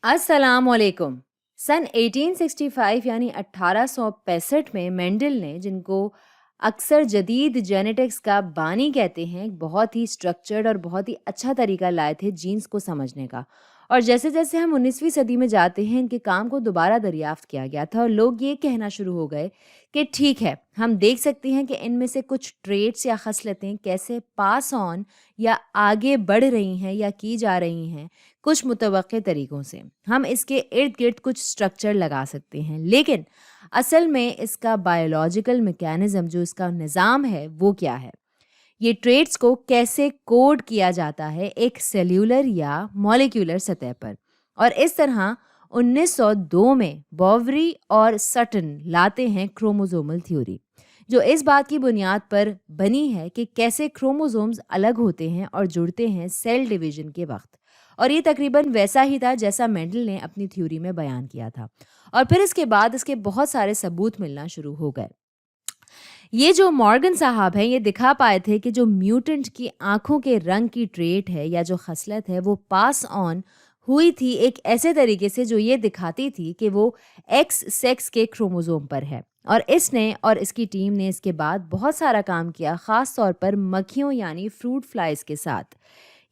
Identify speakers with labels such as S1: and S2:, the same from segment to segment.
S1: السلام علیکم۔ سن 1865 یعنی 1865 میں مینڈل نے، جن کو اکثر جدید جینیٹکس کا بانی کہتے ہیں، ایک بہت ہی اسٹرکچرڈ اور بہت ہی اچھا طریقہ لائے تھے جینس کو سمجھنے کا۔ اور جیسے جیسے ہم 19ویں صدی میں جاتے ہیں، ان کے کام کو دوبارہ دریافت کیا گیا تھا اور لوگ یہ کہنا شروع ہو گئے کہ ٹھیک ہے، ہم دیکھ سکتے ہیں کہ ان میں سے کچھ ٹریٹس یا خصلتیں کیسے پاس آن یا آگے بڑھ رہی ہیں یا کی جا رہی ہیں کچھ متوقع طریقوں سے۔ ہم اس کے ارد گرد کچھ سٹرکچر لگا سکتے ہیں، لیکن اصل میں اس کا بایولوجیکل میکینزم، جو اس کا نظام ہے، وہ کیا ہے؟ یہ ٹریٹس کو کیسے کوڈ کیا جاتا ہے ایک سیلولر یا مالیکولر سطح پر۔ اور اس طرح 1902 میں بووری اور سٹن لاتے ہیں کروموزومل تھیوری، جو اس بات کی بنیاد پر بنی ہے کہ کیسے کروموزومز الگ ہوتے ہیں اور جڑتے ہیں سیل ڈویژن کے وقت۔ اور یہ تقریباً ویسا ہی تھا جیسا مینڈل نے اپنی تھیوری میں بیان کیا تھا، اور پھر اس کے بعد اس کے بہت سارے ثبوت ملنا شروع ہو گئے۔ یہ جو مارگن صاحب ہیں، یہ دکھا پائے تھے کہ جو میوٹنٹ کی آنکھوں کے رنگ کی ٹریٹ ہے یا جو خصلت ہے، وہ پاس آن ہوئی تھی ایک ایسے طریقے سے جو یہ دکھاتی تھی کہ وہ ایکس سیکس کے کروموزوم پر ہے۔ اور اس نے اور اس کی ٹیم نے اس کے بعد بہت سارا کام کیا، خاص طور پر مکھیوں یعنی فروٹ فلائز کے ساتھ،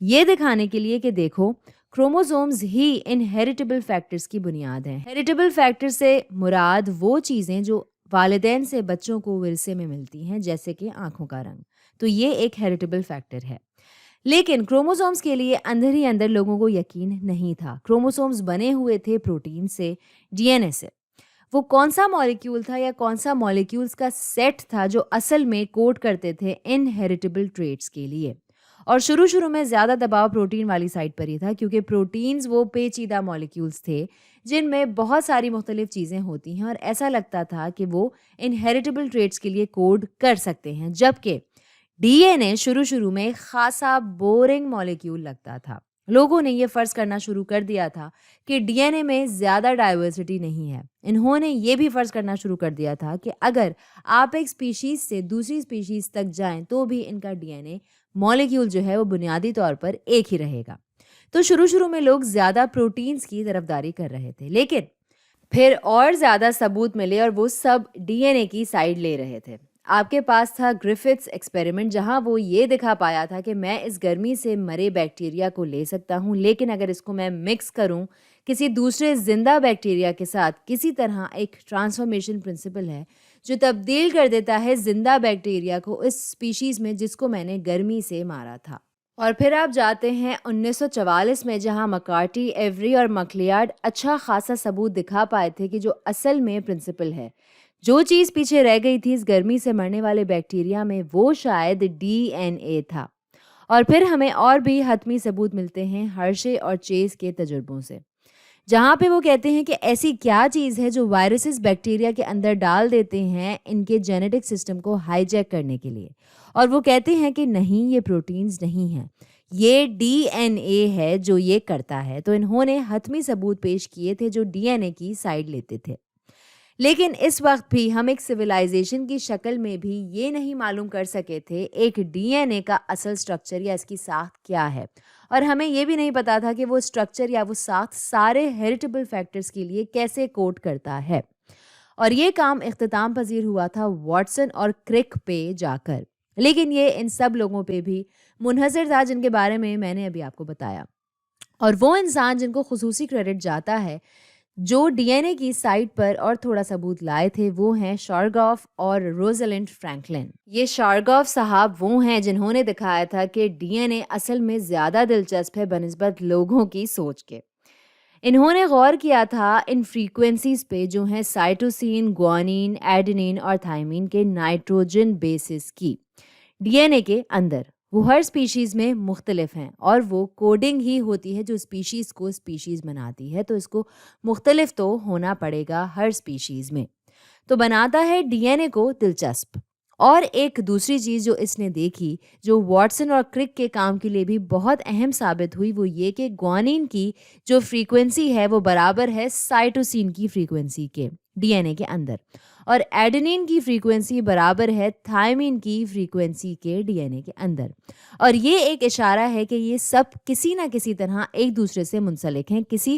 S1: یہ دکھانے کے لیے کہ دیکھو، کروموزومز ہی انہیریٹیبل فیکٹرز کی بنیاد ہیں۔ ہیریٹیبل فیکٹر سے مراد وہ چیزیں جو والدین سے بچوں کو ورثے میں ملتی ہیں، جیسے کہ آنکھوں کا رنگ، تو یہ ایک ہیریٹیبل فیکٹر ہے۔ لیکن کروموزومز کے لیے اندر ہی اندر لوگوں کو یقین نہیں تھا۔ کروموزومز بنے ہوئے تھے پروٹین سے، ڈی این اے سے۔ وہ کون سا مالیکیول تھا یا کون سا مالیکیولز کا سیٹ تھا جو اصل میں کوڈ کرتے تھے انہیریٹیبل ٹریٹس کے لیے؟ اور شروع میں زیادہ دباؤ پروٹین والی سائٹ پر ہی تھا، کیونکہ پروٹینز وہ پیچیدہ مالیکیولز تھے جن میں بہت ساری مختلف چیزیں ہوتی ہیں، اور ایسا لگتا تھا کہ وہ انہیریٹیبل ٹریٹس کے لیے کوڈ کر سکتے ہیں، جبکہ ڈی این اے شروع میں خاصا بورنگ مالیکیول لگتا تھا۔ لوگوں نے یہ فرض کرنا شروع کر دیا تھا کہ ڈی این اے میں زیادہ ڈائیورسٹی نہیں ہے۔ انہوں نے یہ بھی فرض کرنا شروع کر دیا تھا کہ اگر آپ ایک اسپیشیز سے دوسری اسپیشیز تک جائیں تو بھی ان کا ڈی این اے مالیکیول جو ہے وہ بنیادی طور پر ایک ہی رہے گا۔ تو شروع میں لوگ زیادہ پروٹینز کی طرفداری کر رہے تھے، لیکن پھر اور زیادہ ثبوت ملے اور وہ سب ڈی این اے کی سائڈ لے رہے تھے۔ آپ کے پاس تھا گرفٹس ایکسپیریمنٹ، جہاں وہ یہ دکھا پایا تھا کہ میں اس گرمی سے مرے بیکٹیریا کو لے سکتا ہوں، لیکن اگر اس کو میں مکس کروں کسی دوسرے زندہ بیکٹیریا کے ساتھ، کسی طرح ایک ٹرانسفارمیشن پرنسپل ہے جو تبدیل کر دیتا ہے زندہ بیکٹیریا کو اس اسپیشیز میں جس کو میں نے گرمی سے مارا تھا۔ اور پھر آپ جاتے ہیں 1944 میں، جہاں مکارٹی، ایوری اور مکلیارڈ اچھا خاصا ثبوت دکھا پائے تھے کہ جو اصل میں پرنسپل ہے، جو چیز پیچھے رہ گئی تھی اس گرمی سے مرنے والے بیکٹیریا میں، وہ شاید ڈی این اے تھا۔ اور پھر ہمیں اور بھی حتمی ثبوت ملتے ہیں ہرشے اور چیز کے تجربوں سے، جہاں پہ وہ کہتے ہیں کہ ایسی کیا چیز ہے جو وائرسز بیکٹیریا کے اندر ڈال دیتے ہیں ان کے جینیٹک سسٹم کو ہائی جیک کرنے کے لیے، اور وہ کہتے ہیں کہ نہیں، یہ پروٹینز نہیں ہیں، یہ ڈی این اے ہے جو یہ کرتا ہے۔ تو انہوں نے حتمی ثبوت پیش کیے تھے جو ڈی این اے کی سائڈ لیتے تھے۔ لیکن اس وقت بھی ہم ایک سویلائزیشن کی شکل میں بھی یہ نہیں معلوم کر سکے تھے ایک ڈی این اے کا اصل سٹرکچر یا اس کی ساخت کیا ہے، اور ہمیں یہ بھی نہیں پتا تھا کہ وہ سٹرکچر یا وہ ساخت سارے ہیریٹیبل فیکٹرز کے لیے کیسے کوڈ کرتا ہے۔ اور یہ کام اختتام پذیر ہوا تھا واٹسن اور کرک پہ جا کر، لیکن یہ ان سب لوگوں پہ بھی منحصر تھا جن کے بارے میں نے ابھی آپ کو بتایا۔ اور وہ انسان جن کو خصوصی کریڈٹ جاتا ہے جو ڈی این اے کی سائٹ پر اور تھوڑا ثبوت لائے تھے، وہ ہیں شارگاف اور روزلینڈ فرینکلن۔ یہ شارگاف صاحب وہ ہیں جنہوں نے دکھایا تھا کہ ڈی این اے اصل میں زیادہ دلچسپ ہے بنسبت لوگوں کی سوچ کے۔ انہوں نے غور کیا تھا ان فریکوینسیز پہ جو ہیں سائٹوسین، گوانین، ایڈینین اور تھائمین کے نائٹروجن بیسز کی ڈی این اے کے اندر۔ وہ ہر سپیشیز میں مختلف ہیں، اور وہ کوڈنگ ہی ہوتی ہے جو سپیشیز کو سپیشیز بناتی ہے، تو اس کو مختلف تو ہونا پڑے گا ہر سپیشیز میں، تو بناتا ہے ڈی این اے کو دلچسپ۔ اور ایک دوسری چیز جو اس نے دیکھی، جو واٹسن اور کرک کے کام کے لیے بھی بہت اہم ثابت ہوئی، وہ یہ کہ گوانین کی جو فریکوینسی ہے وہ برابر ہے سائٹوسین کی فریکوینسی کے ڈی این اے کے اندر، اور ایڈینین کی فریکوینسی برابر ہے تھائمین کی فریکوینسی کے ڈی این اے کے اندر۔ اور یہ ایک اشارہ ہے کہ یہ سب کسی نہ کسی طرح ایک دوسرے سے منسلک ہیں، کسی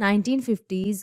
S1: 1950s